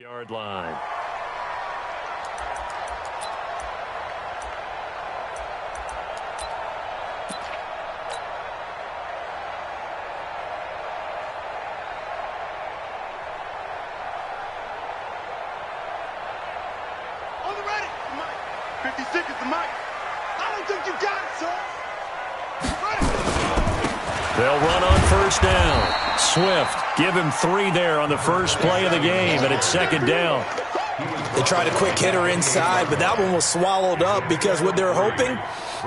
Yard line. On the ready, Mike. 50 seconds to Mike. I don't think you got it, sir. They'll run on first down. Swift, give him 3 there on the first play of the game, and it's second down. They tried a quick hitter inside, but that one was swallowed up because what they're hoping,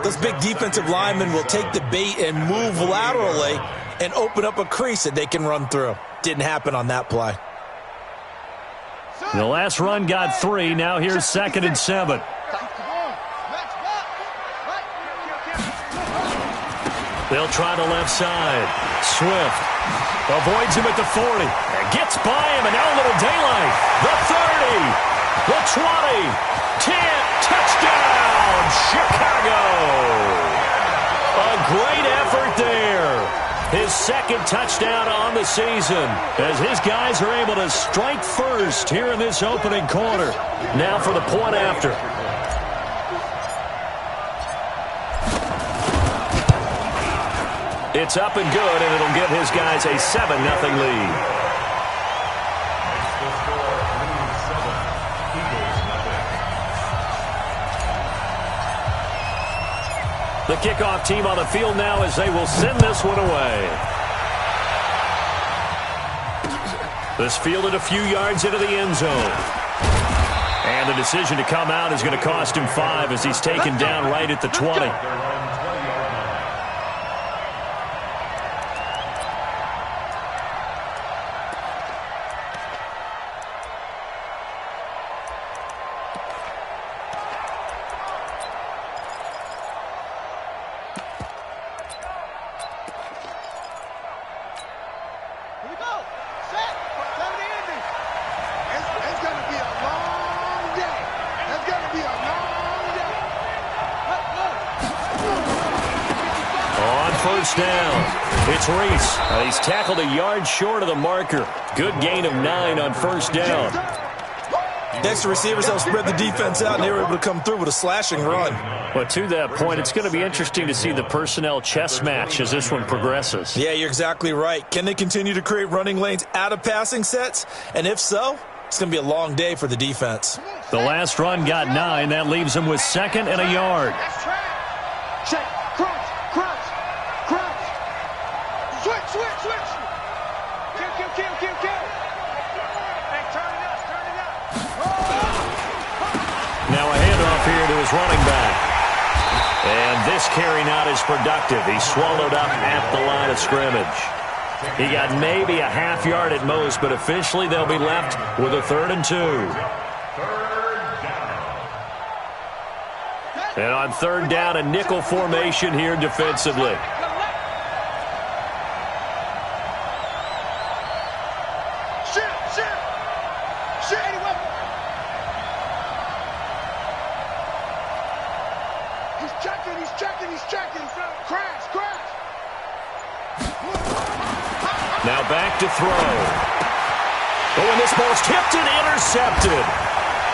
those big defensive linemen will take the bait and move laterally and open up a crease that they can run through. Didn't happen on that play. The last run got 3. Now here's 2nd and 7. They'll try the left side. Swift avoids him at the 40. Gets by him, and now a little daylight. The 30. The 20. 10. Touchdown, Chicago. A great effort there. His 2nd touchdown on the season as his guys are able to strike first here in this opening quarter. Now for the point after. It's up and good, and it'll give his guys a 7-0 lead. The kickoff team on the field now as they will send this one away. This fielded a few yards into the end zone. And the decision to come out is going to cost him 5 as he's taken down right at the 20. Down. It's Reese. He's tackled a yard short of the marker. Good gain of 9 on first down. Next receivers help spread the defense out, and they were able to come through with a slashing run. But to that point, it's going to be interesting to see the personnel chess match as this one progresses. Yeah, you're exactly right. Can they continue to create running lanes out of passing sets? And if so, it's going to be a long day for the defense. The last run got 9. That leaves them with 2nd and a yard. Check. Switch. Kill. Hey, turn it up. Now a handoff here to his running back. And this carry not as productive. He's swallowed up at the line of scrimmage. He got maybe a half yard at most, but officially they'll be left with a 3rd and 2. And on 3rd down, a nickel formation here defensively. Now back to throw. Oh, and this ball's tipped and intercepted.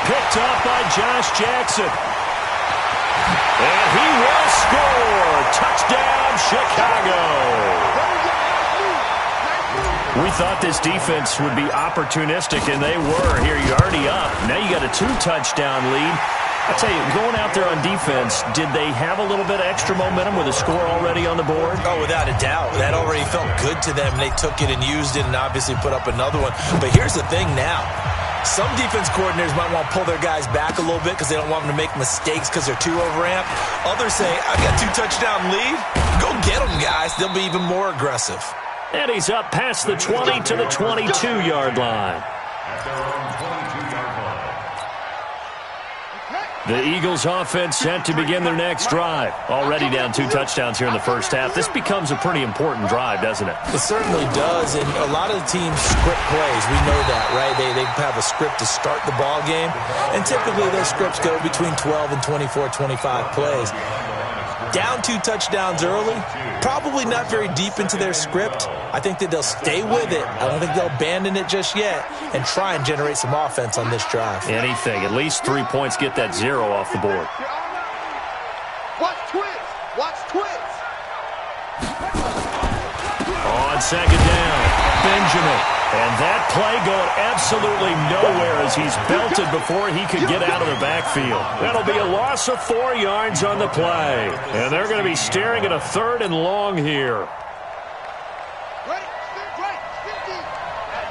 Picked up by Josh Jackson. And he will score. Touchdown, Chicago. We thought this defense would be opportunistic, and they were. Here, you're already up. Now you got a 2-touchdown lead. I tell you, going out there on defense, did they have a little bit of extra momentum with a score already on the board? Oh, without a doubt. That already felt good to them. They took it and used it and obviously put up another one. But here's the thing now. Some defense coordinators might want to pull their guys back a little bit because they don't want them to make mistakes because they're too overamped. Others say, I've got 2-touchdown lead. Go get them, guys. They'll be even more aggressive. And he's up past the 20 to the 22-yard line. The Eagles offense set to begin their next drive. Already down 2 touchdowns here in the first half. This becomes a pretty important drive, doesn't it? It certainly does, and a lot of the teams script plays. We know that, right? They have a script to start the ball game, and typically those scripts go between 12 and 24, 25 plays. Down 2 touchdowns early, probably not very deep into their script. I think that they'll stay with it. I don't think they'll abandon it just yet and try and generate some offense on this drive. Anything. At least 3 points, get that 0 off the board. Watch twins. Watch twins. On second down, Benjamin. And that play going absolutely nowhere as he's belted before he could get out of the backfield. That'll be a loss of 4 yards on the play. And they're going to be staring at a 3rd and long here. Ready? Stand right. Stand deep.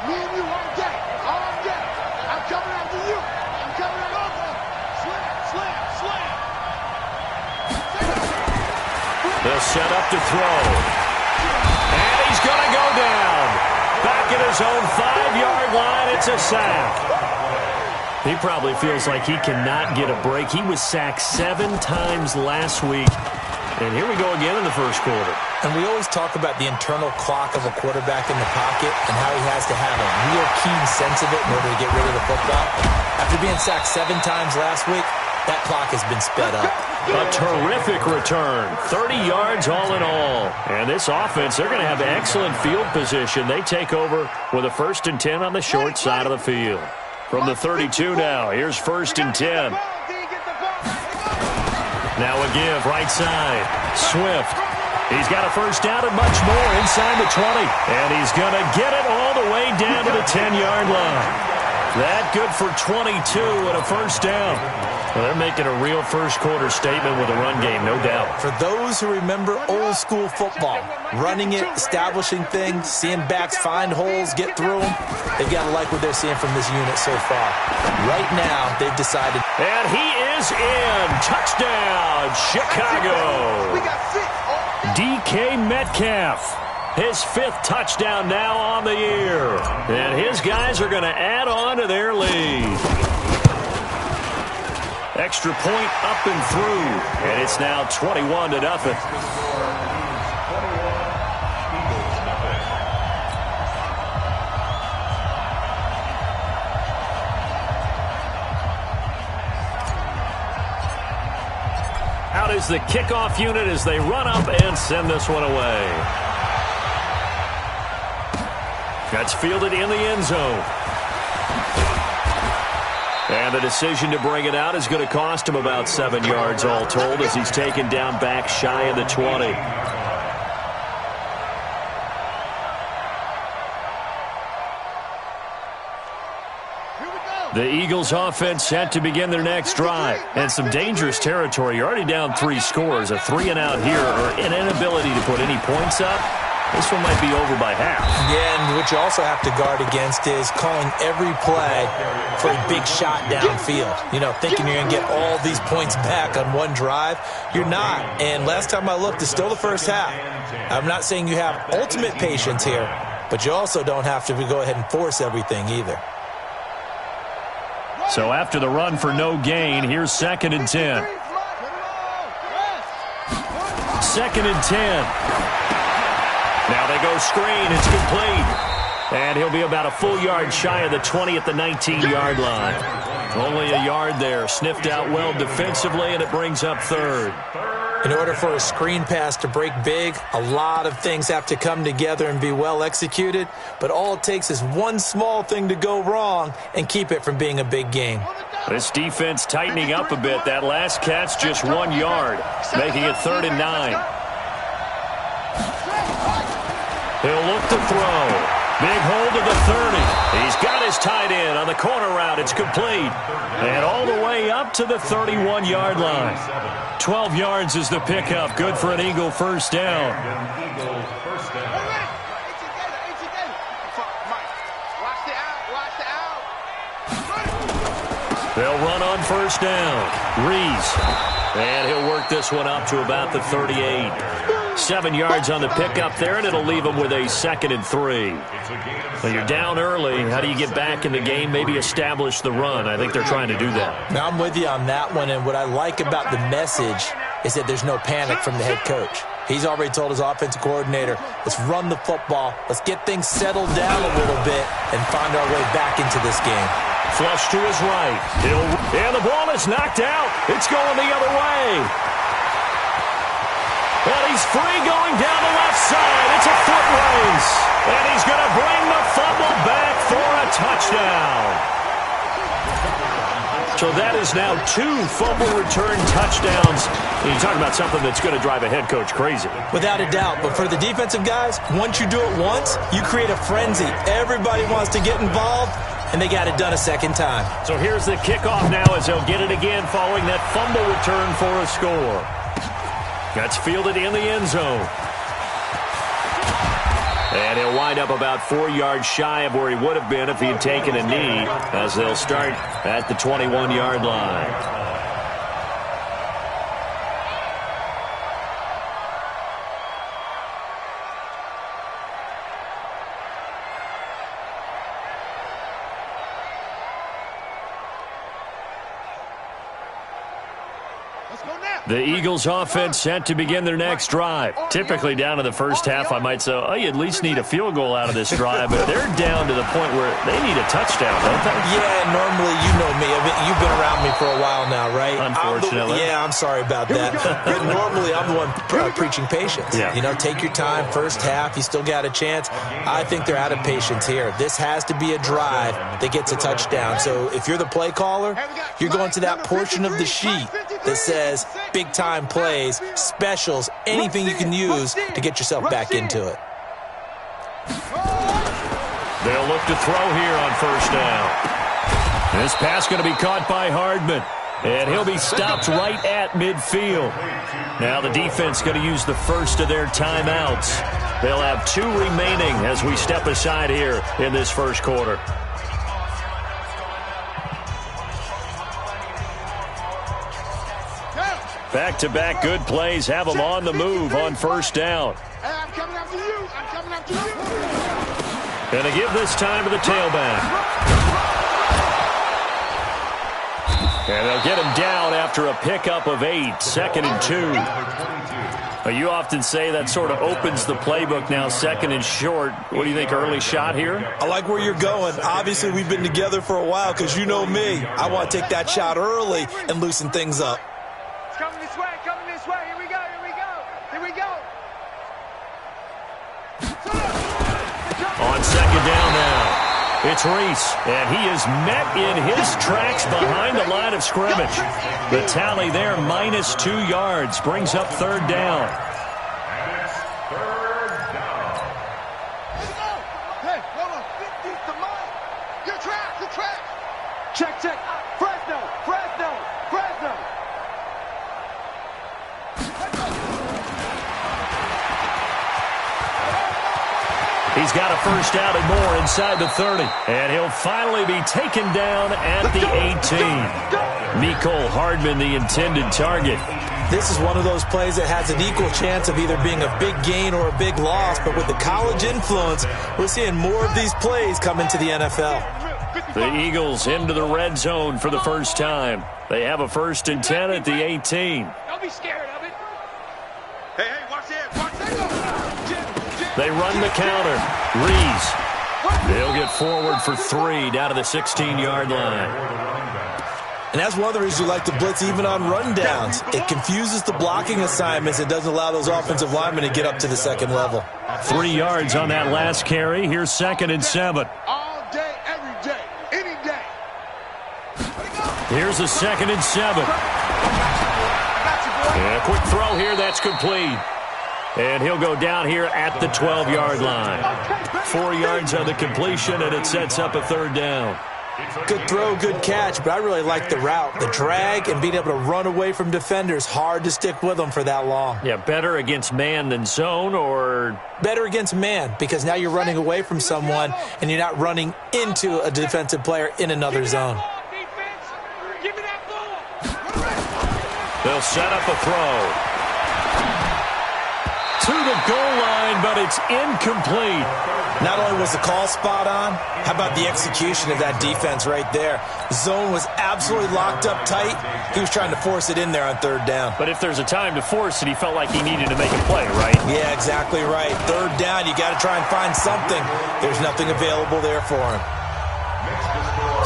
Me and you on deck. All on deck. I'm coming after you. I'm coming after you. Slam, slam, slam. They'll set up to throw. And he's going to go down. Back at his own 5-yard line, it's a sack. He probably feels like he cannot get a break. He was sacked 7 times last week. And here we go again in the first quarter. And we always talk about the internal clock of a quarterback in the pocket and how he has to have a real keen sense of it in order to get rid of the football. After being sacked 7 times last week, that clock has been sped up. A terrific return. 30 yards all in all. And this offense, they're going to have excellent field position. They take over with a 1st and 10 on the short side of the field. From the 32 now, here's 1st and 10. Now a give, right side. Swift. He's got a first down and much more inside the 20. And he's going to get it all the way down to the 10-yard line. That good for 22 and a first down. Well, they're making a real first-quarter statement with a run game, no doubt. For those who remember old-school football, running it, establishing things, seeing backs find holes, get through them, they've got to like what they're seeing from this unit so far. Right now, they've decided. And he is in. Touchdown, Chicago. We got 6. DK Metcalf. His 5th touchdown now on the year. And his guys are going to add on to their lead. Extra point up and through. And it's now 21-0. Out is the kickoff unit as they run up and send this one away. That's fielded in the end zone. And the decision to bring it out is going to cost him about 7 yards all told as he's taken down back shy of the 20. The Eagles offense set to begin their next drive. And some dangerous territory. You're already down 3 scores. A 3-and-out here or an inability to put any points up. This one might be over by half. Yeah, and what you also have to guard against is calling every play for a big shot downfield. You know, thinking you're going to get all these points back on one drive. You're not. And last time I looked, it's still the first half. I'm not saying you have ultimate patience here, but you also don't have to go ahead and force everything either. So after the run for no gain, here's 2nd and 10. 2nd and 10. Now they go screen. It's complete. And he'll be about a full yard shy of the 20 at the 19-yard line. Only a yard there. Sniffed out well defensively, and it brings up 3rd. In order for a screen pass to break big, a lot of things have to come together and be well executed. But all it takes is one small thing to go wrong and keep it from being a big game. This defense tightening up a bit. That last catch just 1 yard, making it 3rd and 9. He'll look to throw. Big hold to the 30. He's got his tight end on the corner route. It's complete. And all the way up to the 31-yard line. 12 yards is the pickup. Good for an Eagle first down. They'll run on first down. Reese. And he'll work this one up to about the 38. 7 yards on the pickup there, and it'll leave them with a 2nd and 3. Well, you're down early. How do you get back in the game? Maybe establish the run. I think they're trying to do that. Now, I'm with you on that one, and what I like about the message is that there's no panic from the head coach. He's already told his offensive coordinator, let's run the football, let's get things settled down a little bit, and find our way back into this game. Flush to his right. And the ball is knocked out. It's going the other way. And he's free going down the left side. It's a foot race. And he's going to bring the fumble back for a touchdown. So that is now 2 fumble return touchdowns. And you talk about something that's going to drive a head coach crazy. Without a doubt. But for the defensive guys, once you do it once, you create a frenzy. Everybody wants to get involved, and they got it done a second time. So here's the kickoff now as they'll get it again following that fumble return for a score. That's fielded in the end zone. And he'll wind up about 4 yards shy of where he would have been if he had taken a knee, as they'll start at the 21-yard line. The Eagles offense set to begin their next drive. Typically down in the first half, I might say, oh, you at least need a field goal out of this drive, but they're down to the point where they need a touchdown, don't they? Yeah, normally, you know me. I mean, you've been around me for a while now, right? Unfortunately. I'm sorry about that. But normally, I'm the one preaching patience. Yeah. You know, take your time. First half, you still got a chance. I think they're out of patience here. This has to be a drive that gets a touchdown. So if you're the play caller, you're going to that portion of the sheet that says big-time plays, specials, anything you can use to get yourself back into it. They'll look to throw here on first down. This pass going to be caught by Hardman, and he'll be stopped right at midfield. Now the defense going to use the first of their timeouts. They'll have 2 remaining as we step aside here in this first quarter. Back-to-back good plays have them on the move on first down. Hey, I'm coming after you. I'm coming after you. Going to give this time to the tailback. And they'll get him down after a pickup of 8, 2nd and 2. You often say that sort of opens the playbook now, 2nd and short. What do you think, early shot here? I like where you're going. Obviously, we've been together for a while because you know me. I want to take that shot early and loosen things up. Coming this way, here we go, here we go. On second down now, it's Reese, and he is met in his tracks behind the line of scrimmage. The tally there, -2 yards, brings up third down. Hey, hold on, 50 to mine. Good track. Check. Fresno. He's got a first down and more inside the 30. And he'll finally be taken down at the 18. Mecole Hardman, the intended target. This is one of those plays that has an equal chance of either being a big gain or a big loss. But with the college influence, we're seeing more of these plays come into the NFL. The Eagles into the red zone for the first time. They have a 1st and 10 at the 18. Don't be scared of it. Hey, watch that. They run the counter. Reese. They'll get forward for 3 down to the 16-yard line. And that's one of the reasons you like to blitz even on rundowns. It confuses the blocking assignments. It doesn't allow those offensive linemen to get up to the second level. 3 yards on that last carry. Here's 2nd and 7. All day, every day, any day. Here's a 2nd and 7. And a quick throw here. That's complete. And he'll go down here at the 12-yard line. 4 yards on the completion, and it sets up a third down. Good throw, good catch, but I really like the route. The drag and being able to run away from defenders, hard to stick with them for that long. Yeah, better against man than zone, or? Better against man, because now you're running away from someone, and you're not running into a defensive player in another zone. They'll set up a throw. To the goal line, but it's incomplete. Not only was the call spot on, how about the execution of that defense right there? The zone was absolutely locked up tight. He was trying to force it in there on third down. But if there's a time to force it, he felt like he needed to make a play, right? Yeah, exactly right. Third down, you got to try and find something. There's nothing available there for him.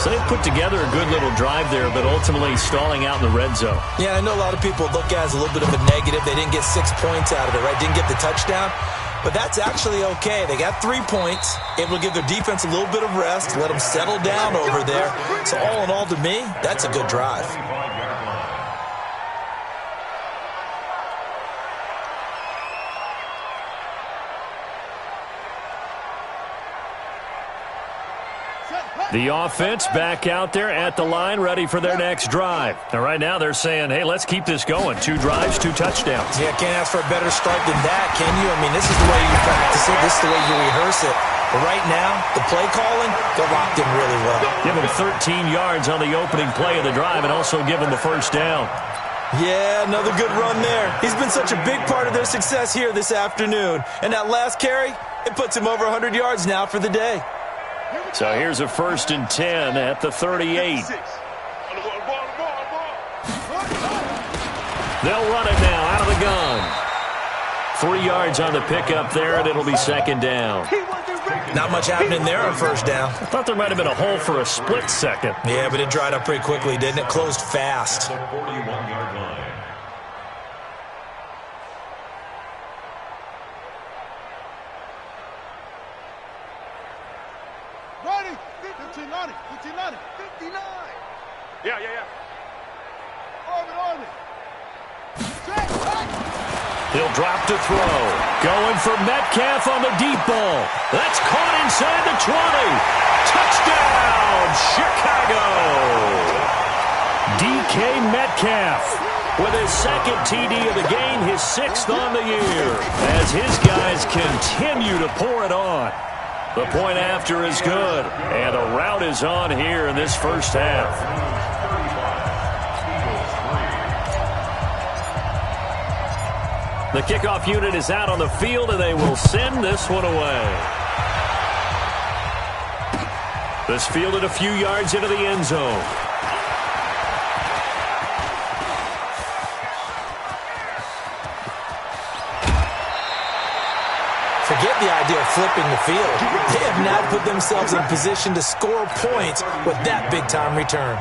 So they've put together a good little drive there, but ultimately stalling out in the red zone. Yeah, I know a lot of people look at it as a little bit of a negative. They didn't get 6 points out of it, right? Didn't get the touchdown. But that's actually okay. They got 3 points, able to give their defense a little bit of rest, let them settle down over there. So all in all, to me, that's a good drive. The offense back out there at the line, ready for their next drive. Now, right now, they're saying, hey, let's keep this going. 2 drives, 2 touchdowns. Yeah, can't ask for a better start than that, can you? I mean, this is the way you practice it. This is the way you rehearse it. But right now, the play calling, they're locked in really well. Give him 13 yards on the opening play of the drive and also give him the first down. Yeah, another good run there. He's been such a big part of their success here this afternoon. And that last carry, it puts him over 100 yards now for the day. So here's a 1st and 10 at the 38. They'll run it now out of the gun. 3 yards on the pickup there, and it'll be 2nd down. Not much happening there on 1st down. I thought there might have been a hole for a split second. Yeah, but it dried up pretty quickly, didn't it? Closed fast. Ready? 15-90, 15-90, 59. Yeah. Orbit. Check. He'll drop to throw. Going for Metcalf on the deep ball. That's caught inside the 20. Touchdown, Chicago. DK Metcalf with his 2nd TD of the game, his 6th on the year, as his guys continue to pour it on. The point after is good, and the route is on here in this first half. The kickoff unit is out on the field, and they will send this one away. This fielded a few yards into the end zone. Forget the idea of flipping the field. They have now put themselves in position to score points with that big-time return.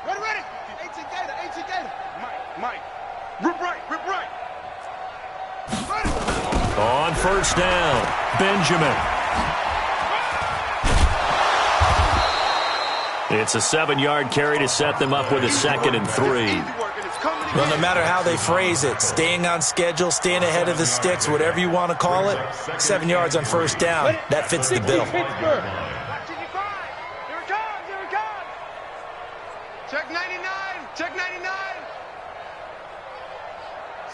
Ready. 18 Gator. Mike. Rip right. Ready. On 1st down, Benjamin. It's a 7-yard carry to set them up with a 2nd and 3. Well, no matter how they phrase it, staying on schedule, staying ahead of the sticks, whatever you want to call it, 7 yards on 1st down, that fits the bill. Here it comes. Check 99.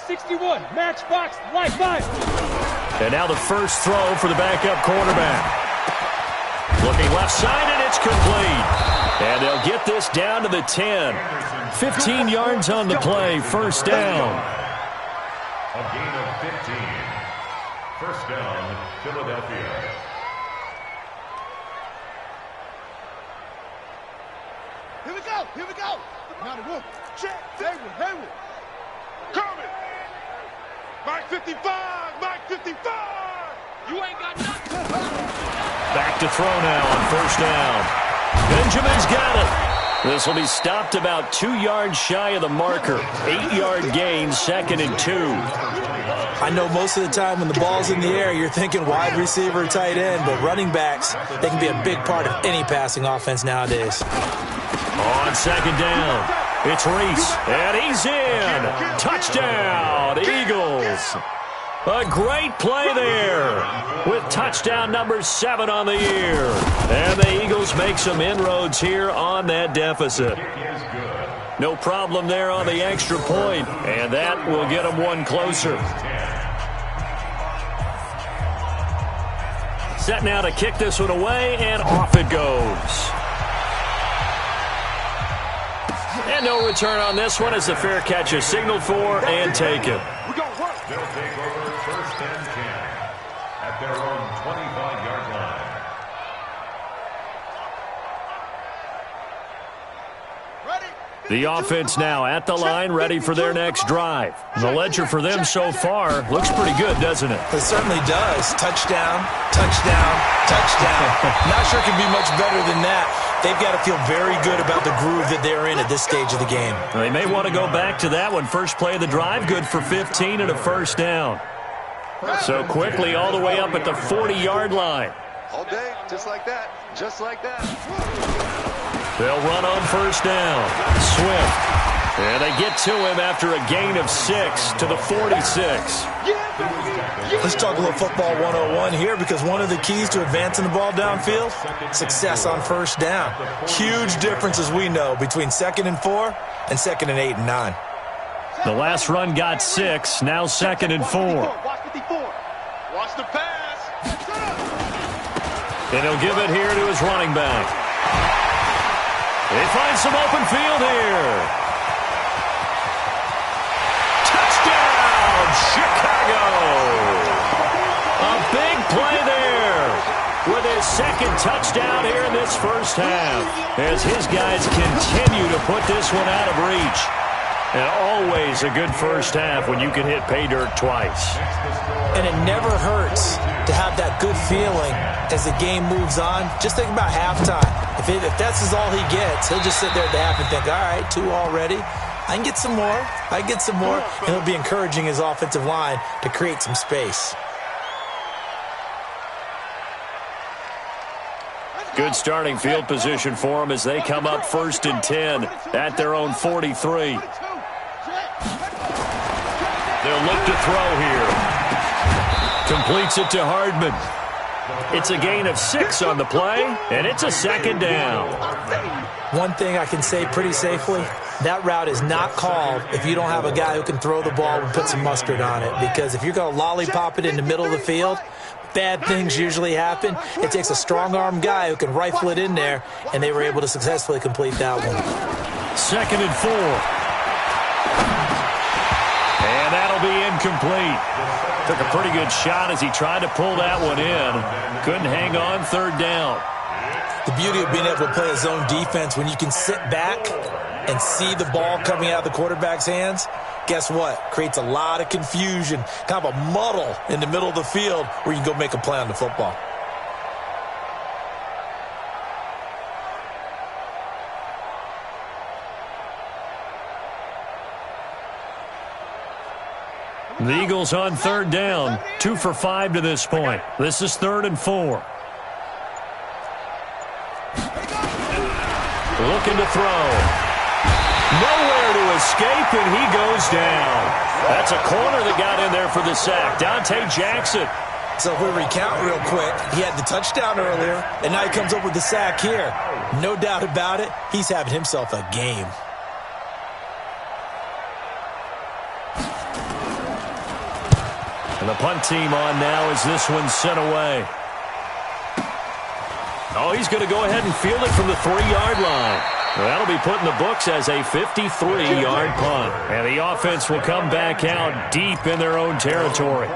61, matchbox, light 5. And now the first throw for the backup quarterback. Looking left side, and it's complete. And they'll get this down to the 10. 15 yards on the play, 1st down. A gain of 15. 1st down, Philadelphia. Here we go. Now the rook. Check. Hayward. Coming. Mike 55. You ain't got nothing. Back to throw now on 1st down. Benjamin's got it. This will be stopped about 2 yards shy of the marker. 8-yard gain, 2nd and 2. I know most of the time when the ball's in the air, you're thinking wide receiver, tight end, but running backs, they can be a big part of any passing offense nowadays. On 2nd down, it's Reese, and he's in. Touchdown, Eagles. A great play there with touchdown number 7 on the year. And the Eagles make some inroads here on that deficit. No problem there on the extra point, and that will get them one closer. Set now to kick this one away, and off it goes. And no return on this one as the fair catch is signaled for and taken. They'll take over 1st and 10 at their own 25-yard line. The offense now at the line, ready for their next drive. The ledger for them so far looks pretty good, doesn't it? It certainly does. Touchdown, touchdown, touchdown. Not sure it can be much better than that. They've got to feel very good about the groove that they're in at this stage of the game. Well, they may want to go back to that one. First play of the drive, good for 15 and a first down. So quickly all the way up at the 40-yard line. All day, just like that. Just like that. They'll run on first down. Swift. And they get to him after a gain of 6 to the 46. Let's talk a little football 101 here, because one of the keys to advancing the ball downfield, success on first down. Huge difference, as we know, between 2nd and 4 and 2nd and 8 and 9. The last run got 6, now 2nd and 4. Watch the pass. And he'll give it here to his running back. They find some open field here. Touchdown, Chicago! A big play there with his second touchdown here in this first half, as his guys continue to put this one out of reach. And always a good first half when you can hit pay dirt twice. And it never hurts to have that good feeling as the game moves on. Just think about halftime. If that's all he gets, he'll just sit there at the half and think, all right, 2 already. I can get some more. I can get some more. And he'll be encouraging his offensive line to create some space. Good starting field position for them as they come up 1st and 10 at their own 43. They'll look to throw here. Completes it to Hardman. It's a gain of 6 on the play, and it's a 2nd down. One thing I can say pretty safely, that route is not called if you don't have a guy who can throw the ball and put some mustard on it. Because if you're going to lollipop it in the middle of the field, bad things usually happen. It takes a strong-arm guy who can rifle it in there, and they were able to successfully complete that one. 2nd and 4. And that'll be incomplete. Took a pretty good shot as he tried to pull that one in. Couldn't hang on, 3rd down. The beauty of being able to play a zone defense, when you can sit back and see the ball coming out of the quarterback's hands, guess what? Creates a lot of confusion, kind of a muddle in the middle of the field where you can go make a play on the football. The Eagles on 3rd down, 2 for 5 to this point. This is 3rd and 4. Looking to throw. Nowhere to escape, and he goes down. That's a corner that got in there for the sack. Dante Jackson. So if we recount real quick, he had the touchdown earlier, and now he comes up with the sack here. No doubt about it, he's having himself a game. And the punt team on now as this one's sent away. Oh, he's going to go ahead and field it from the 3-yard line. Well, that'll be put in the books as a 53-yard punt. And the offense will come back out deep in their own territory.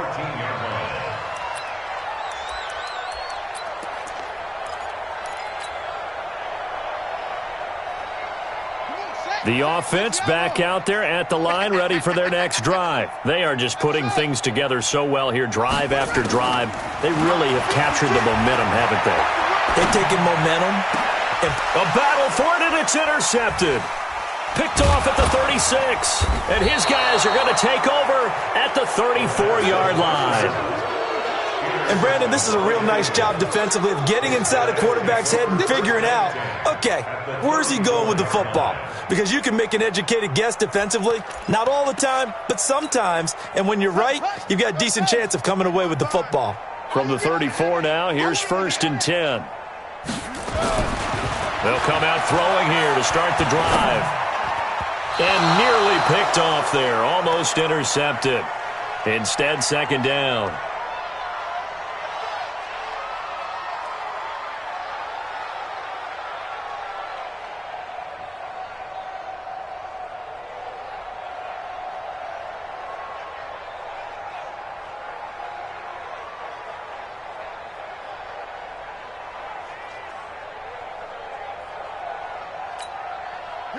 The offense back out there at the line, ready for their next drive. They are just putting things together so well here, drive after drive. They really have captured the momentum, haven't they? They've taken momentum. A battle for it, and it's intercepted. Picked off at the 36. And his guys are going to take over at the 34-yard line. And, Brandon, this is a real nice job defensively of getting inside a quarterback's head and figuring out, okay, where's he going with the football? Because you can make an educated guess defensively. Not all the time, but sometimes. And when you're right, you've got a decent chance of coming away with the football. From the 34 now, here's 1st and 10. They'll come out throwing here to start the drive. And nearly picked off there, almost intercepted. Instead, 2nd down.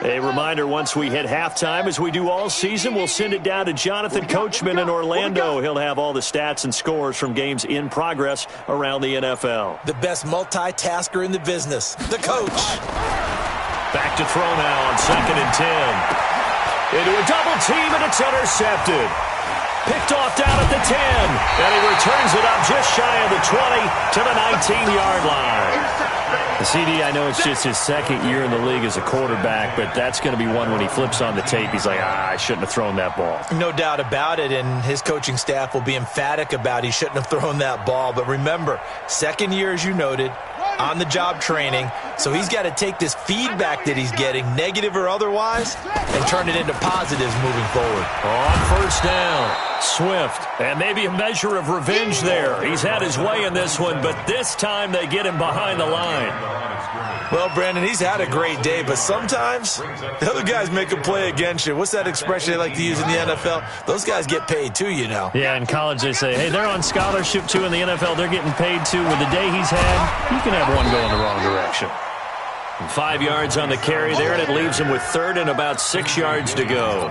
A reminder, once we hit halftime, as we do all season, we'll send it down to Jonathan Coachman in Orlando. He'll have all the stats and scores from games in progress around the NFL. The best multitasker in the business, the coach. Back to throw now on 2nd and 10. Into a double team, and it's intercepted. Picked off down at the 10, and he returns it up just shy of the 20 to the 19-yard line. The CD, I know it's just his 2nd year in the league as a quarterback, but that's going to be one when he flips on the tape, he's like, I shouldn't have thrown that ball. No doubt about it, and his coaching staff will be emphatic about he shouldn't have thrown that ball. But remember, 2nd year, as you noted, on-the-job training, so he's got to take this feedback that he's getting, negative or otherwise, and turn it into positives moving forward. On 1st down, Swift, and maybe a measure of revenge there. He's had his way in this one, but this time they get him behind the line. Well, Brandon, he's had a great day, but sometimes the other guys make a play against you. What's that expression they like to use in the NFL? Those guys get paid too, you know. Yeah, in college they say, hey, they're on scholarship too. In the NFL, they're getting paid too. With the day he's had, you can have one go in the wrong direction. And 5 yards on the carry there, and it leaves him with 3rd and about 6 yards to go.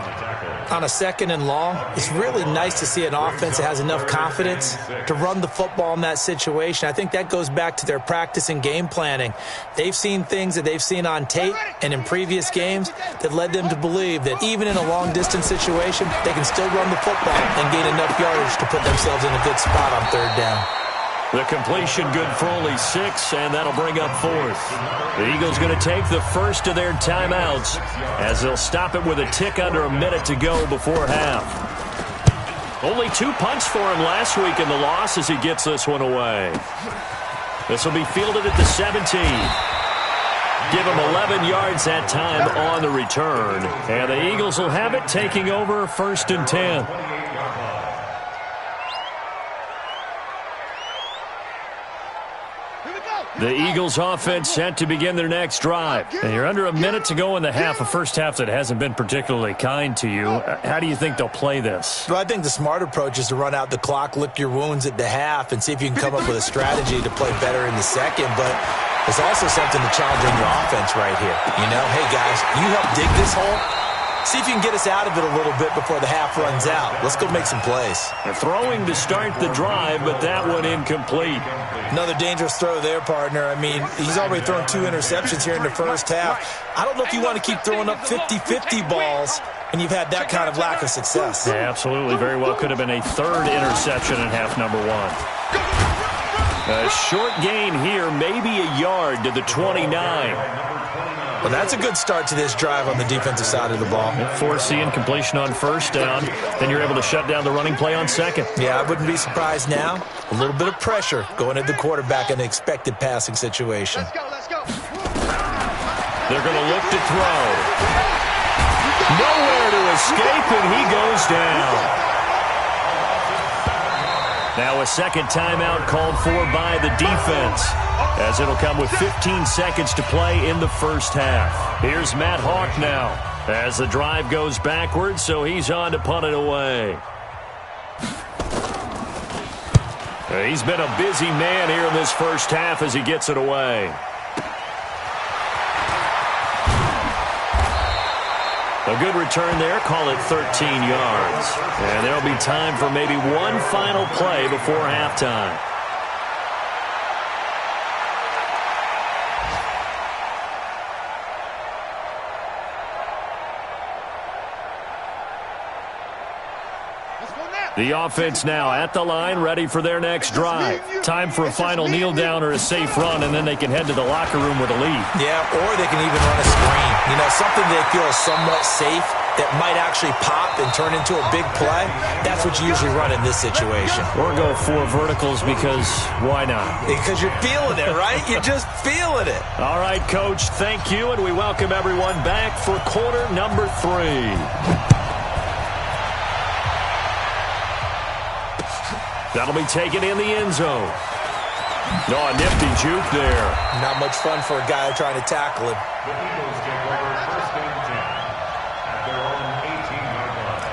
On a 2nd and long, it's really nice to see an offense that has enough confidence to run the football in that situation. I think that goes back to their practice and game planning. They've seen things that they've seen on tape and in previous games that led them to believe that even in a long-distance situation, they can still run the football and gain enough yardage to put themselves in a good spot on 3rd down. The completion good for only 6, and that'll bring up 4th. The Eagles going to take the first of their timeouts as they'll stop it with a tick under a minute to go before half. Only 2 punts for him last week in the loss as he gets this one away. This will be fielded at the 17. Give him 11 yards that time on the return. And the Eagles will have it, taking over 1st and 10. The Eagles offense set to begin their next drive. And you're under a minute to go in the half, a first half that hasn't been particularly kind to you. How do you think they'll play this? Well, I think the smart approach is to run out the clock, lick your wounds at the half, and see if you can come up with a strategy to play better in the second. But there's also something to challenge on your offense right here. You know, hey, guys, you help dig this hole. See if you can get us out of it a little bit before the half runs out. Let's go make some plays. They're throwing to start the drive, but that one incomplete. Another dangerous throw there, partner. I mean, he's already thrown 2 interceptions here in the first half. I don't know if you want to keep throwing up 50-50 balls, and you've had that kind of lack of success. Yeah, absolutely. Very well could have been a 3rd interception in half number 1. A short gain here, maybe a yard to the 29. Well, that's a good start to this drive on the defensive side of the ball. Forcing completion on 1st down. Then you're able to shut down the running play on 2nd. Yeah, I wouldn't be surprised now. A little bit of pressure going at the quarterback in an expected passing situation. Let's go. They're going to look to throw. Nowhere to escape, and he goes down. Now a 2nd timeout called for by the defense, as it'll come with 15 seconds to play in the first half. Here's Matt Hawk now as the drive goes backwards, so he's on to punt it away. He's been a busy man here in this first half as he gets it away. A good return there, call it 13 yards. And there'll be time for maybe one final play before halftime. The offense now at the line, ready for their next drive. Time for a final kneel down or a safe run, and then they can head to the locker room with a lead. Yeah, or they can even run a screen. You know, something they feel is somewhat safe that might actually pop and turn into a big play. That's what you usually run in this situation. Or go 4 verticals because why not? Because you're feeling it, right? You're just feeling it. All right, Coach, thank you, and we welcome everyone back for quarter number 3. That'll be taken in the end zone. No, a nifty juke there. Not much fun for a guy trying to tackle him. The Eagles take over 1st and 10 at their own 18-yard line.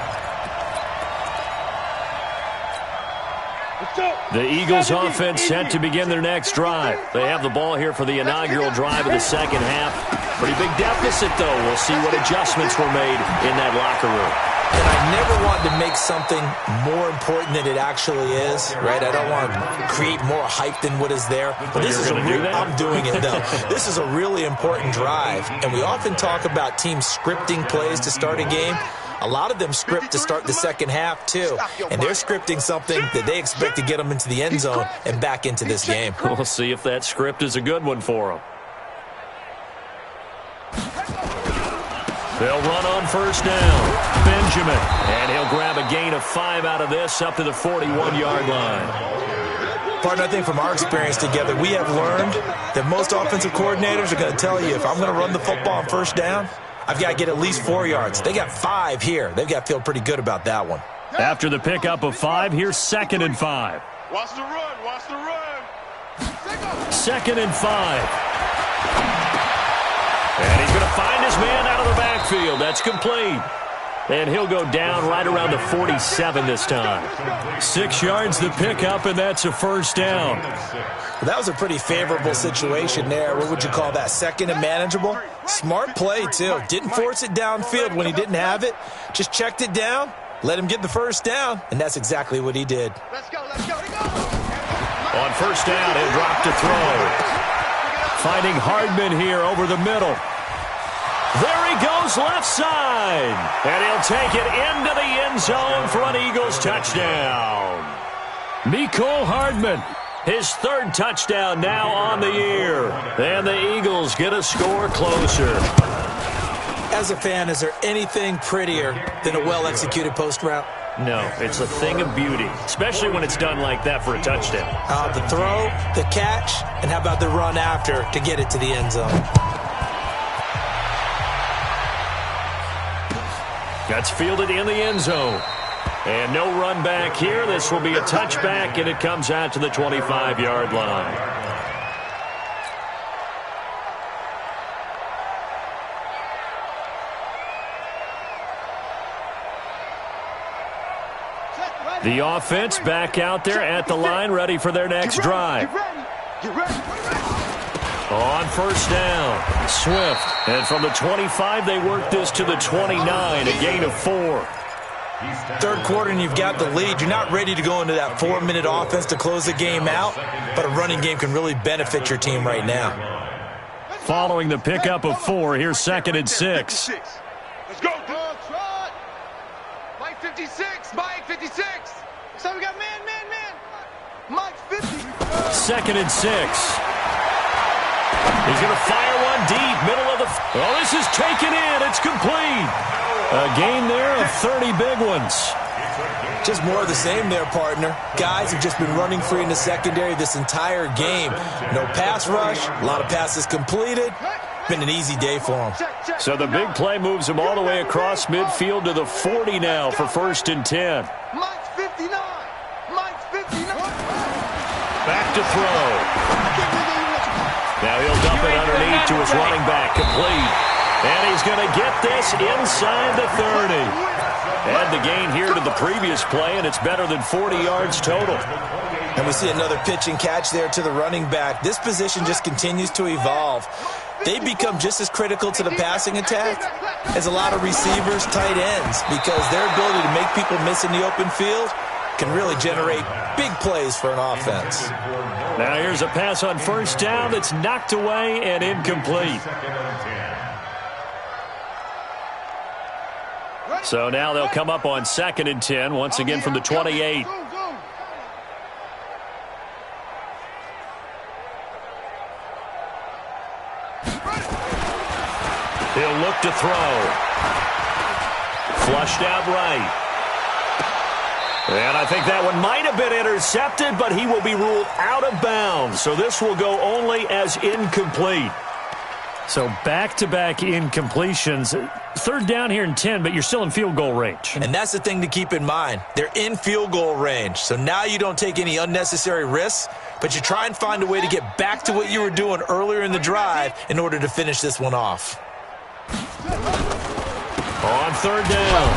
The Eagles offense set to begin their next drive. They have the ball here for the inaugural drive of the second half. Pretty big deficit, though. We'll see what adjustments were made in that locker room. And I never want to make something more important than it actually is, right? I don't want to create more hype than what is there. But this is I'm doing it, though. This is a really important drive. And we often talk about teams scripting plays to start a game. A lot of them script to start the second half, too. And they're scripting something that they expect to get them into the end zone and back into this game. We'll see if that script is a good one for them. They'll run on first down. Benjamin. And he'll grab a gain of 5 out of this up to the 41-yard line. Partner, I think from our experience together, we have learned that most offensive coordinators are going to tell you, if I'm going to run the football on first down, I've got to get at least 4 yards. They got 5 here. They've got to feel pretty good about that one. After the pickup of 5, here's 2nd and 5. Watch the run. Watch the run. 2nd and 5. And he's going to find his man out of the backfield. That's complete. And he'll go down right around the 47 this time. 6 yards the pickup, and that's a first down. Well, that was a pretty favorable situation there. What would you call that? 2nd and manageable? Smart play, too. Didn't force it downfield when he didn't have it. Just checked it down, let him get the first down, and that's exactly what he did. Let's go. Let's go. On first down, he'll drop to throw. Finding Hardman here over the middle. There he goes left side. And he'll take it into the end zone for an Eagles touchdown. Mecole Hardman, his 3rd touchdown now on the year. And the Eagles get a score closer. As a fan, is there anything prettier than a well-executed post route? No, it's a thing of beauty, especially when it's done like that for a touchdown. The throw, the catch, and how about the run after to get it to the end zone? That's fielded in the end zone. And no run back here. This will be a touchback, and it comes out to the 25-yard line. The offense back out there at the line, ready for their next drive. On first down, Swift. And from the 25, they work this to the 29, a gain of 4. 3rd quarter, and you've got the lead. You're not ready to go into that 4-minute offense to close the game out, but a running game can really benefit your team right now. Following the pickup of 4, here's 2nd and 6. Let's go. Mike 56. Mike 56. So we got man. Mike 50. 2nd and 6. He's going to fire one deep, middle of the... Oh, this is taken in. It's complete. A gain there of 30 big ones. Just more of the same there, partner. Guys have just been running free in the secondary this entire game. No pass rush, a lot of passes completed. Been an easy day for them. So the big play moves them all the way across midfield to the 40 now for 1st and 10. Mike's 59. Mike's 59. Back to throw. Now he'll dump it underneath to his running back, complete. And he's going to get this inside the 30. Add the gain here to the previous play, and it's better than 40 yards total. And we see another pitch and catch there to the running back. This position just continues to evolve. They become just as critical to the passing attack as a lot of receivers, tight ends, because their ability to make people miss in the open field can really generate big plays for an offense. Now here's a pass on first down that's knocked away and incomplete. So now they'll come up on 2nd and 10, once again from the 28. He'll look to throw. Flushed out right. And I think that one might have been intercepted, but he will be ruled out of bounds. So this will go only as incomplete. So back-to-back incompletions. 3rd down here and 10, but you're still in field goal range. And that's the thing to keep in mind. They're in field goal range. So now you don't take any unnecessary risks, but you try and find a way to get back to what you were doing earlier in the drive in order to finish this one off. On third down,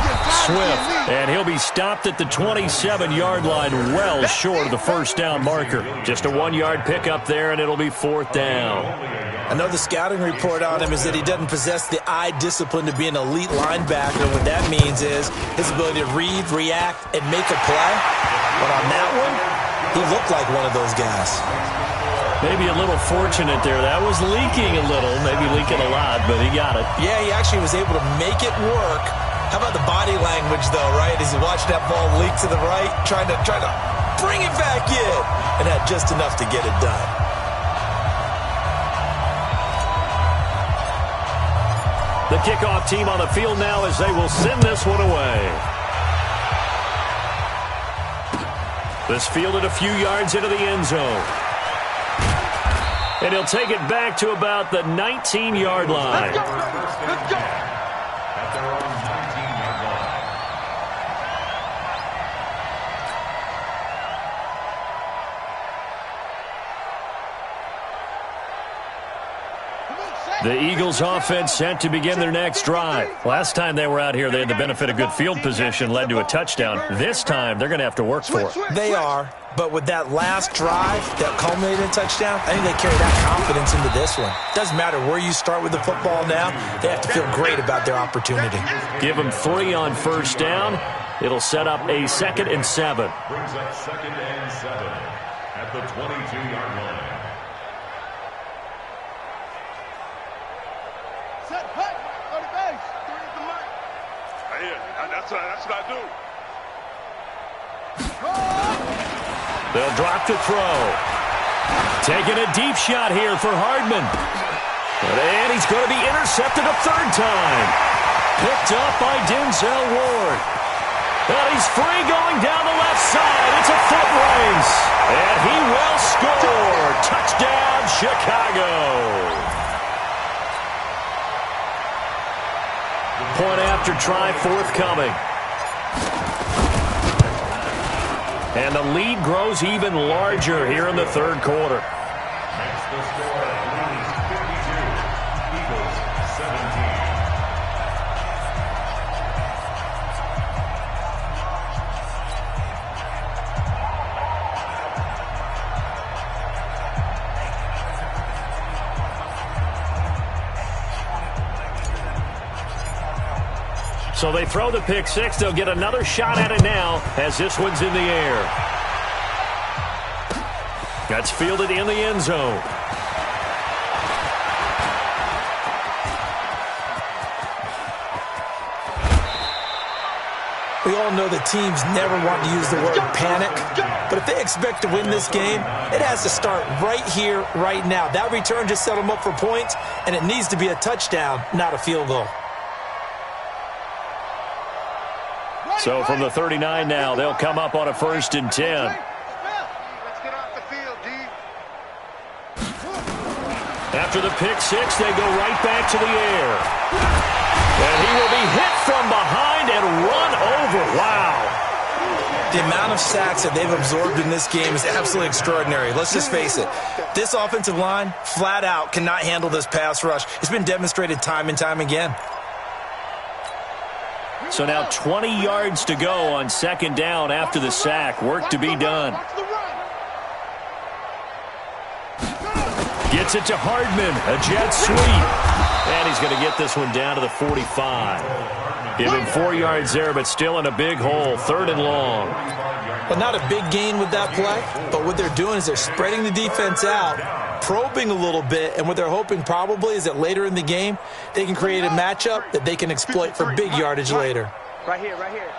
Swift, and he'll be stopped at the 27-yard line, well short of the first down marker. Just a 1-yard pickup there, and it'll be fourth down. I know the scouting report on him is that he doesn't possess the eye discipline to be an elite linebacker. What that means is his ability to read, react, and make a play. But on that one, he looked like one of those guys. Maybe a little fortunate there. That was leaking a little, maybe leaking a lot, but he got it. Yeah, he actually was able to make it work. How about the body language, though, right? As he watched that ball leak to the right, trying to bring it back in, and had just enough to get it done. The kickoff team on the field now as they will send this one away. This fielded a few yards into the end zone. And he'll take it back to about the 19-yard line. Let's go. Let's go. At their own 19-yard line. The Eagles offense set to begin their next drive. Last time they were out here, they had the benefit of good field position, led to a touchdown. This time, they're going to have to work for it. They are, but with that last drive that culminated in a touchdown, I think they carry that confidence into this one. Doesn't matter where you start with the football now, they have to feel great about their opportunity. Give them 3 on first down. It'll set up a 2nd and 7. Brings up 2nd and 7 at the 22-yard line. Set, hey, go to base. Three at the mic. That's what I do. They'll drop to throw. Taking a deep shot here for Hardman. And he's going to be intercepted a third time. Picked up by Denzel Ward. And he's free going down the left side. It's a foot race. And he will score. Touchdown, Chicago. Point after try forthcoming. And the lead grows even larger here in the third quarter. Makes the score Blues 52, Eagles 17. So they throw the pick six. They'll get another shot at it now as this one's in the air. That's fielded in the end zone. We all know that teams never want to use the word panic, but if they expect to win this game, it has to start right here, right now. That return just set them up for points, and it needs to be a touchdown, not a field goal. So from the 39 now, they'll come up on a 1st and 10. Let's get off the field, D. After the pick six, they go right back to the air. And he will be hit from behind and run over. Wow. The amount of sacks that they've absorbed in this game is absolutely extraordinary. Let's just face it. This offensive line, flat out, cannot handle this pass rush. It's been demonstrated time and time again. So now 20 yards to go on 2nd down after the sack. Work to be done. Gets it to Hardman. A jet sweep. And he's going to get this one down to the 45. Give him 4 yards there, but still in a big hole. 3rd and long. Well, not a big gain with that play, but what they're doing is they're spreading the defense out, probing a little bit, and what they're hoping probably is that later in the game, they can create a matchup that they can exploit for big yardage later. Right here, right here.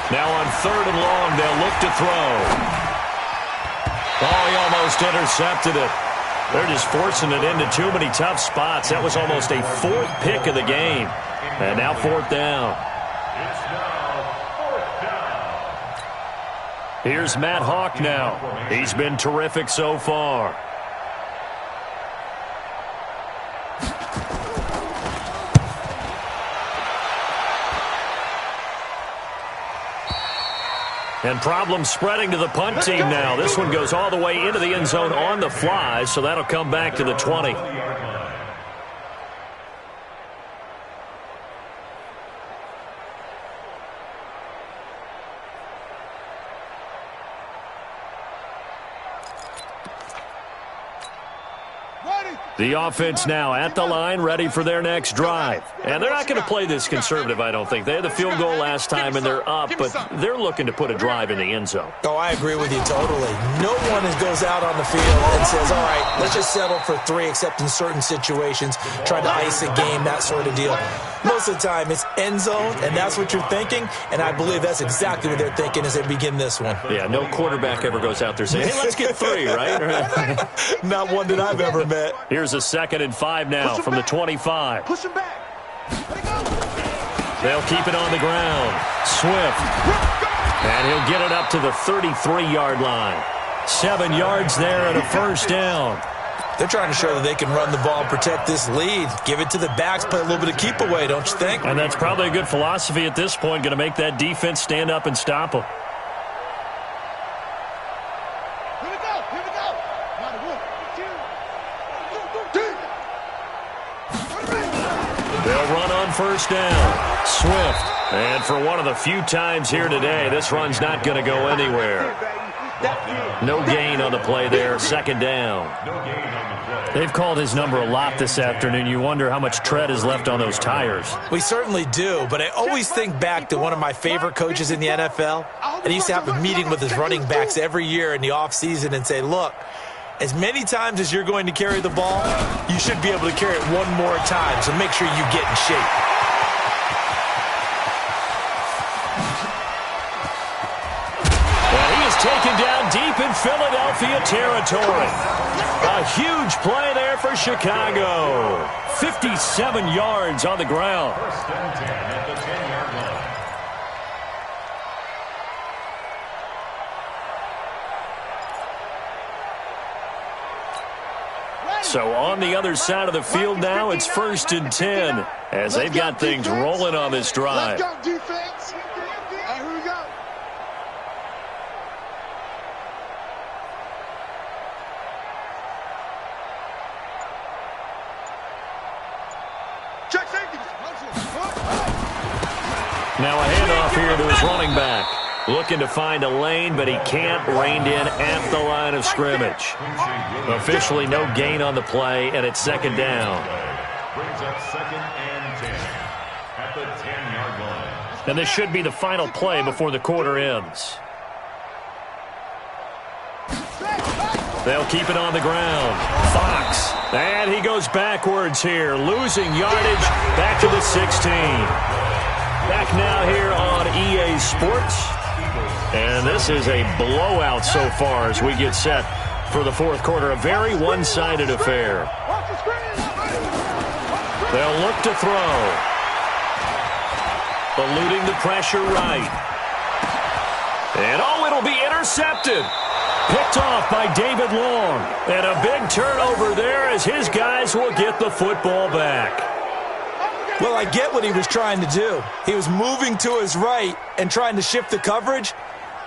Now on 3rd and long, they'll look to throw. Oh, he almost intercepted it. They're just forcing it into too many tough spots. That was almost a 4th pick of the game. And now 4th down. It's now 4th down. Here's Matt Hawk now. He's been terrific so far. And problem spreading to the punt team now. This one goes all the way into the end zone on the fly, so that'll come back to the 20. The offense now at the line, ready for their next drive. And they're not going to play this conservative, I don't think. They had the field goal last time, and they're up, but they're looking to put a drive in the end zone. Oh, I agree with you totally. No one goes out on the field and says, all right, let's just settle for 3, except in certain situations, trying to ice a game, that sort of deal. Most of the time, it's end zone, and that's what you're thinking, and I believe that's exactly what they're thinking as they begin this one. Yeah, no quarterback ever goes out there saying, hey, let's get 3, right? Not one that I've ever met. Here's a 2nd and 5 now from the 25. Push him back. They'll keep it on the ground. Swift. And he'll get it up to the 33-yard line. 7 yards there and a first down. They're trying to show that they can run the ball and protect this lead. Give it to the backs, play a little bit of keep away, don't you think? And that's probably a good philosophy at this point, going to make that defense stand up and stop them. Here we go. Here we go. Not 1, 2. They'll run on first down. Swift. And for one of the few times here today, this run's not going to go anywhere. No gain on the play there. 2nd down. They've called his number a lot this afternoon. You wonder how much tread is left on those tires. We certainly do, but I always think back to one of my favorite coaches in the NFL. And he used to have a meeting with his running backs every year in the offseason and say, look, as many times as you're going to carry the ball, you should be able to carry it one more time, so make sure you get in shape. And he is taken down deep in Philadelphia territory. A huge play there for Chicago. 57 yards on the ground. 1st and 10 at the 10-yard line. So on the other side of the field now, it's 1st and 10 as they've got things rolling on this drive. Let's go, defense. Hey, here we go. Check safety. Now a handoff here to his running back. Looking to find a lane, but he can't. Reined in at the line of scrimmage. Officially no gain on the play, and it's 2nd down. Brings up 2nd and 10 at the 10-yard line. And this should be the final play before the quarter ends. They'll keep it on the ground. Fox. And he goes backwards here, losing yardage back to the 16. Back now here on EA Sports. And this is a blowout so far as we get set for the 4th quarter. A very one-sided affair. They'll look to throw. Eluding the pressure right. And oh, it'll be intercepted. Picked off by David Long. And a big turnover there as his guys will get the football back. Well, I get what he was trying to do. He was moving to his right and trying to shift the coverage,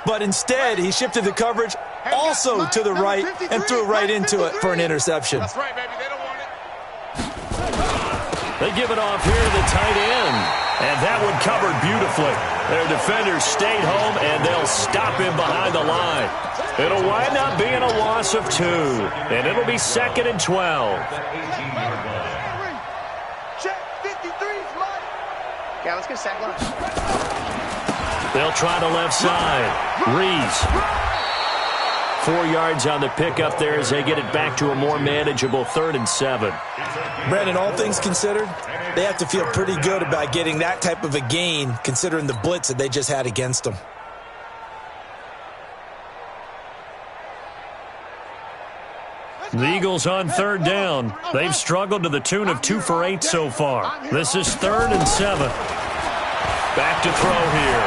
but instead he shifted the coverage also to the right and threw right into it for an interception. That's right, baby. They don't want it. They give it off here to the tight end. And that one covered beautifully. Their defenders stayed home, and they'll stop him behind the line. It'll wind up being a loss of 2, and it'll be 2nd and 12. Check 53's money. Yeah, let's get sack line. They'll try the left side. Reese. 4 yards on the pickup there as they get it back to a more manageable 3rd and 7. Brandon, all things considered, they have to feel pretty good about getting that type of a gain considering the blitz that they just had against them. The Eagles on 3rd down. They've struggled to the tune of 2 for 8 so far. This is 3rd and 7. Back to throw here.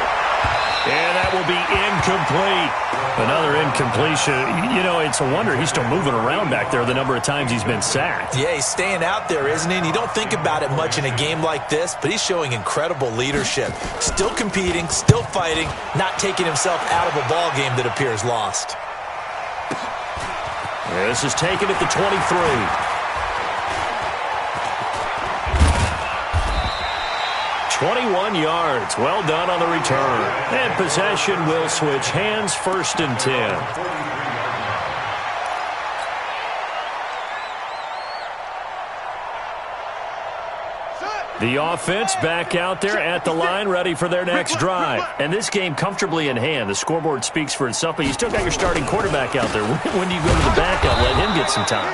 And that will be incomplete. Another incompletion. You know, it's a wonder he's still moving around back there the number of times he's been sacked. Yeah, he's staying out there, isn't he? And you don't think about it much in a game like this, but he's showing incredible leadership. Still competing, still fighting, not taking himself out of a ball game that appears lost. This is taken at the 23. 21 yards. Well done on the return. And possession will switch hands. 1st and 10. The offense back out there at the line, ready for their next drive. And this game comfortably in hand. The scoreboard speaks for itself, but you still got your starting quarterback out there. When do you go to the backup, let him get some time?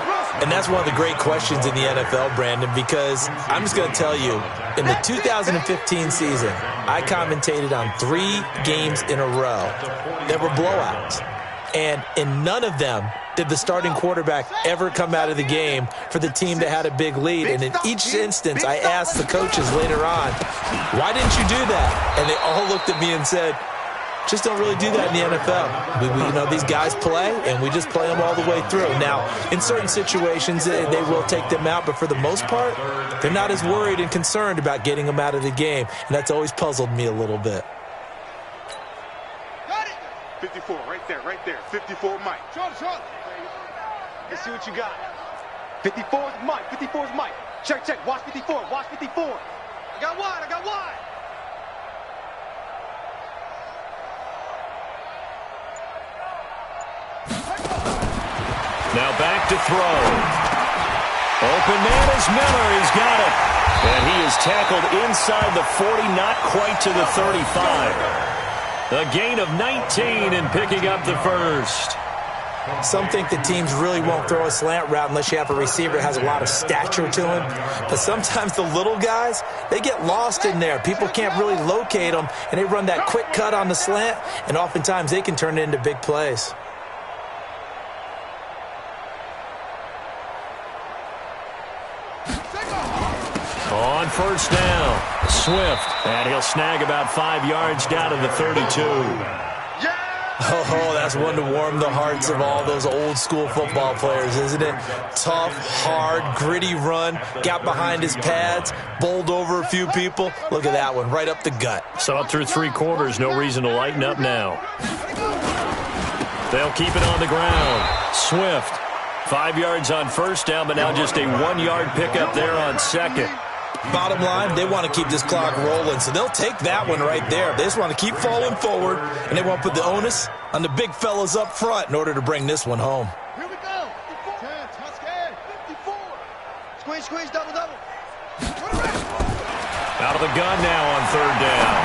And that's one of the great questions in the NFL, Brandon, because I'm just going to tell you, in the 2015 season, I commentated on 3 games in a row that were blowouts. And in none of them did the starting quarterback ever come out of the game for the team that had a big lead. And in each instance, I asked the coaches later on, why didn't you do that? And they all looked at me and said, just don't really do that in the NFL. These guys play, and we just play them all the way through. Now, in certain situations, they will take them out, but for the most part, they're not as worried and concerned about getting them out of the game, and that's always puzzled me a little bit. 54, right there. 54, Mike. Short. Let's see what you got. 54 is Mike. 54 is Mike. Check. Watch 54. I got wide. Now back to throw. Open man is Miller. He's got it. And he is tackled inside the 40, not quite to the 35. A gain of 19 and picking up the first. Some think the teams really won't throw a slant route unless you have a receiver that has a lot of stature to him. But sometimes the little guys, they get lost in there. People can't really locate them, and they run that quick cut on the slant, and oftentimes they can turn it into big plays. On first down, Swift, and he'll snag about 5 yards down to the 32. Oh, that's one to warm the hearts of all those old school football players, isn't it? Tough, hard, gritty run, got behind his pads, bowled over a few people. Look at that one, right up the gut. So up through 3 quarters, no reason to lighten up now. They'll keep it on the ground. Swift, 5 yards on first down, but now just a 1-yard pickup there on second. Bottom line, they want to keep this clock rolling, so they'll take that one right there. They just want to keep falling forward, and they want to put the onus on the big fellas up front in order to bring this one home. Here we go. 10, Tuscan, 54. Squeeze, double. Out of the gun now on third down.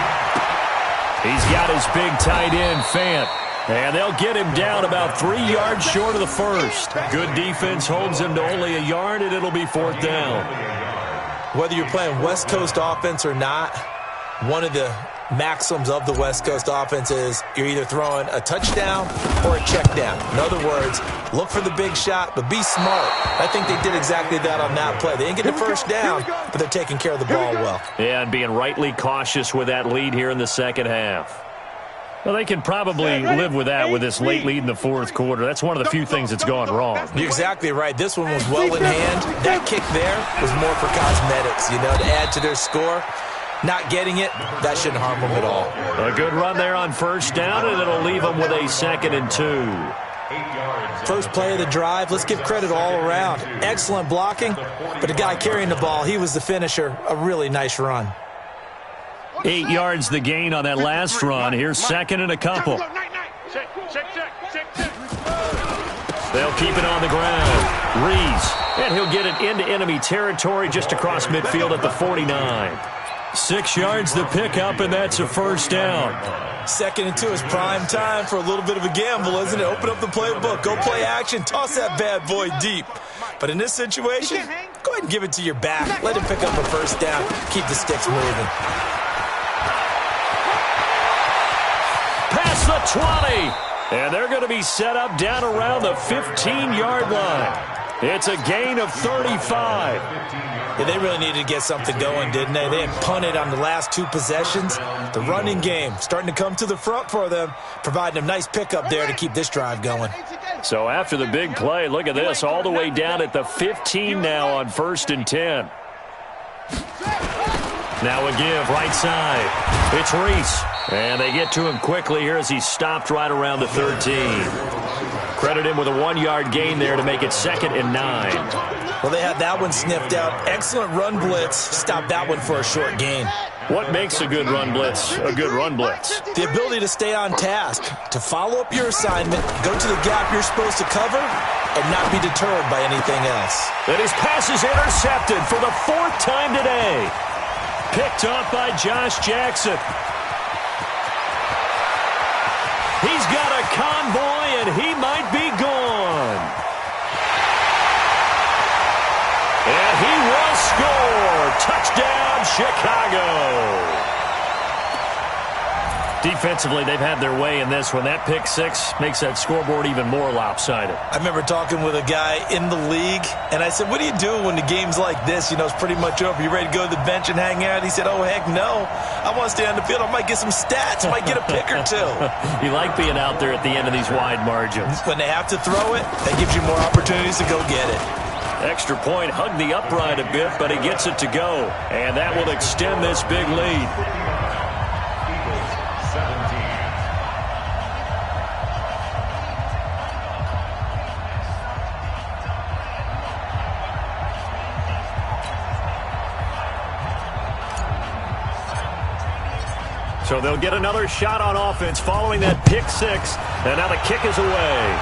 He's got his big tight end, Fant. And they'll get him down about 3 yards short of the first. Good defense holds him to only a yard, and it'll be fourth down. Whether you're playing West Coast offense or not, one of the maxims of the West Coast offense is you're either throwing a touchdown or a check down. In other words, look for the big shot, but be smart. I think they did exactly that on that play. They didn't get the first down, but they're taking care of the ball well. Yeah, and being rightly cautious with that lead here in the second half. Well, they can probably live with that with this late lead in the fourth quarter. That's one of the few things that's gone wrong. You're exactly right. This one was well in hand. That kick there was more for cosmetics, to add to their score. Not getting it, that shouldn't harm them at all. A good run there on first down, and it'll leave them with a 2nd and 2. First play of the drive, let's give credit all around. Excellent blocking, but the guy carrying the ball, he was the finisher. A really nice run. 8 yards the gain on that last run. Here's 2nd and a couple. Check. They'll keep it on the ground. Reese, and he'll get it into enemy territory just across midfield at the 49. 6 yards the pickup, and that's a first down. 2nd and 2 is prime time for a little bit of a gamble, isn't it? Open up the playbook, go play action, toss that bad boy deep. But in this situation, go ahead and give it to your back. Let him pick up a first down. Keep the sticks moving. Past the 20. And they're going to be set up down around the 15-yard line. It's a gain of 35. Yeah, they really needed to get something going, didn't they? They had punted on the last 2 possessions. The running game starting to come to the front for them, providing a nice pickup there to keep this drive going. So after the big play, look at this, all the way down at the 15 now on 1st and 10. Now a give, right side. It's Reese. And they get to him quickly here as he's stopped right around the 13. Credit him with a 1-yard gain there to make it 2nd and 9. Well, they had that one sniffed out. Excellent run blitz. Stopped that one for a short gain. What makes a good run blitz a good run blitz? The ability to stay on task, to follow up your assignment, go to the gap you're supposed to cover, and not be deterred by anything else. And his pass is intercepted for the 4th time today. Picked off by Josh Jackson. He's got a convoy, and he might be gone. And he will score. Touchdown, Chicago. Defensively, they've had their way in this one. That pick six makes that scoreboard even more lopsided. I remember talking with a guy in the league, and I said, what do you do when the game's like this? You know, it's pretty much over. You ready to go to the bench and hang out? He said, oh, heck no. I want to stay on the field. I might get some stats. I might get a pick or two. You like being out there at the end of these wide margins. When they have to throw it, that gives you more opportunities to go get it. Extra point, hugged the upright a bit, but he gets it to go. And that will extend this big lead. So they'll get another shot on offense following that pick six. And now the kick is away.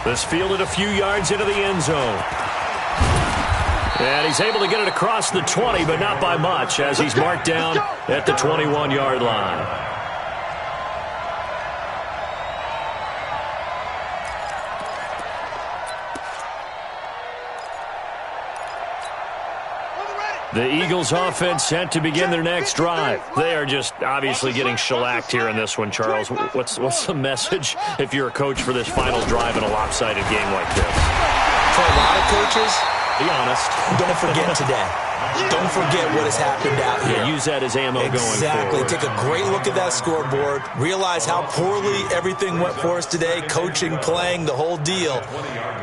This fielded a few yards into the end zone. And he's able to get it across the 20, but not by much, as he's marked down at the 21-yard line. The Eagles offense set to begin their next drive. They are just obviously getting shellacked here in this one, Charles. What's the message if you're a coach for this final drive in a lopsided game like this? For a lot of coaches, be honest. Don't forget today. Don't forget what has happened out here. Yeah, use that as ammo going forward. Exactly. Take a great look at that scoreboard. Realize how poorly everything went for us today. Coaching, playing, the whole deal.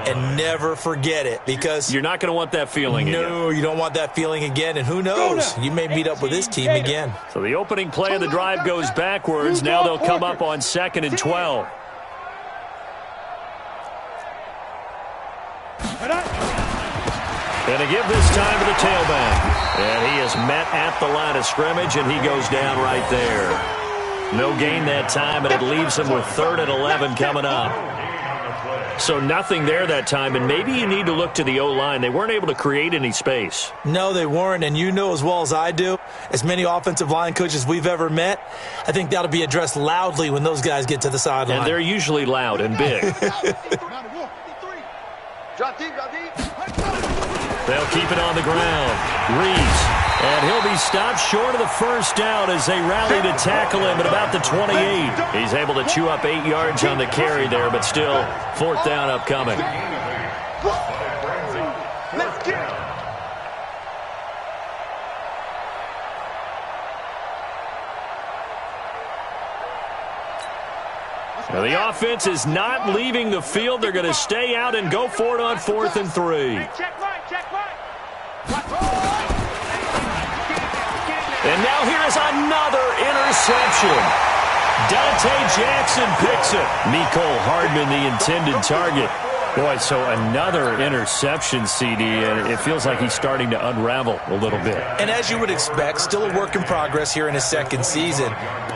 And never forget it, because you're not going to want that feeling again. No, you don't want that feeling again. And who knows? You may meet up with this team again. So the opening play of the drive goes backwards. Now they'll come up on 2nd and 12. And to give this time to the tailback. And he is met at the line of scrimmage, and he goes down right there. No gain that time, and it leaves him with 3rd and 11 coming up. So nothing there that time, and maybe you need to look to the O-line. They weren't able to create any space. No, they weren't, and you know as well as I do, as many offensive line coaches we've ever met, I think that'll be addressed loudly when those guys get to the sideline. And they're usually loud and big. Drop deep, drop deep. They'll keep it on the ground. Reeves. And he'll be stopped short of the first down as they rally to tackle him at about the 28. He's able to chew up 8 yards on the carry there, but still 4th down upcoming. Let's get it. Now the offense is not leaving the field. They're going to stay out and go for it on 4th and 3. And now here is another interception. Dante Jackson picks it. Mecole Hardman, the intended target. Boy, so another interception, CD, and it feels like he's starting to unravel a little bit. And as you would expect, still a work in progress here in his 2nd season.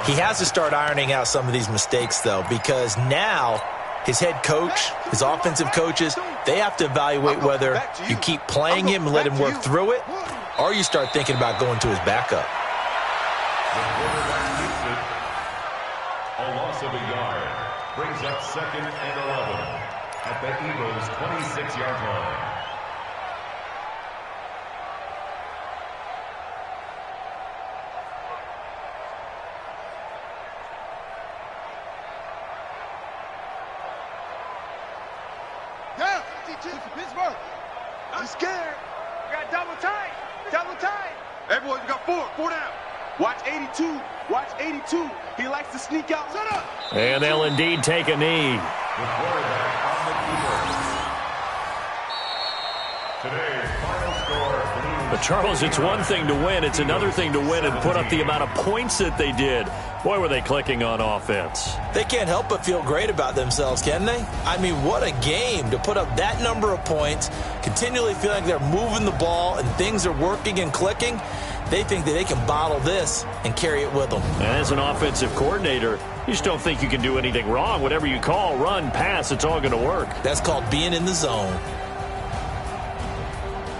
He has to start ironing out some of these mistakes, though, because now his head coach, his offensive coaches, they have to evaluate whether you keep playing him and let him work through it, or you start thinking about going to his backup. A loss of a yard brings up 2nd and 11 at the Eagles' 26-yard line. Yeah, Pittsburgh. I'm scared. We got double tight. Double tight. Everyone, we got 4 down. Watch 82. Watch 82. He likes to sneak out. Shut up. And they'll indeed take a knee. The quarterback on the keeper. Today's final score. But Charles, it's one thing to win. It's another thing to win and put up the amount of points that they did. Boy, were they clicking on offense. They can't help but feel great about themselves, can they? I mean, what a game to put up that number of points, continually feeling like they're moving the ball and things are working and clicking. They think that they can bottle this and carry it with them. And as an offensive coordinator, you just don't think you can do anything wrong. Whatever you call, run, pass, it's all going to work. That's called being in the zone.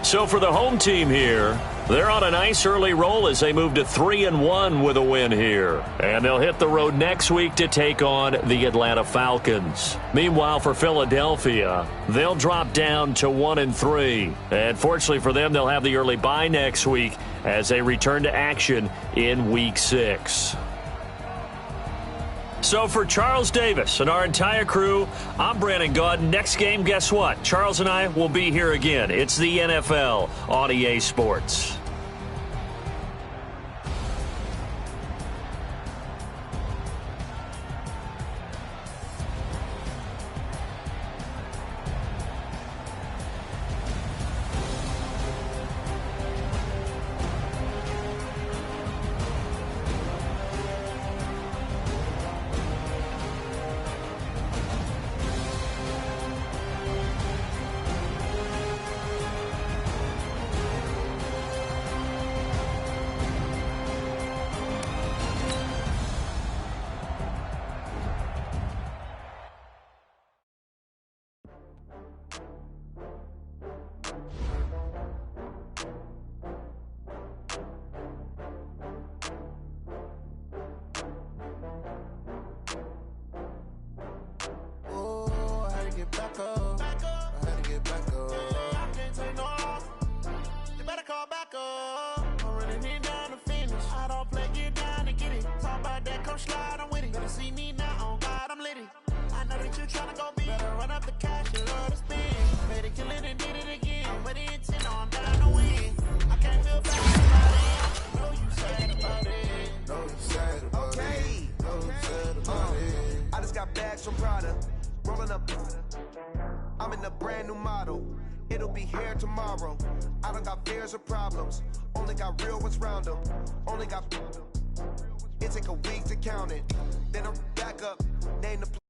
So for the home team here, They're on a nice early roll as they move to 3-1 with a win here. And they'll hit the road next week to take on the Atlanta Falcons. Meanwhile, for Philadelphia, they'll drop down to 1-3. And fortunately for them, they'll have the early bye next week as they return to action in Week 6. So for Charles Davis and our entire crew, I'm Brandon Gaudin. Next game, guess what? Charles and I will be here again. It's the NFL on EA Sports. I'm in a brand new model. It'll be here tomorrow. I don't got fears or problems. Only got real ones round them. Only got. It take a week to count it. Then I'm back up. Name the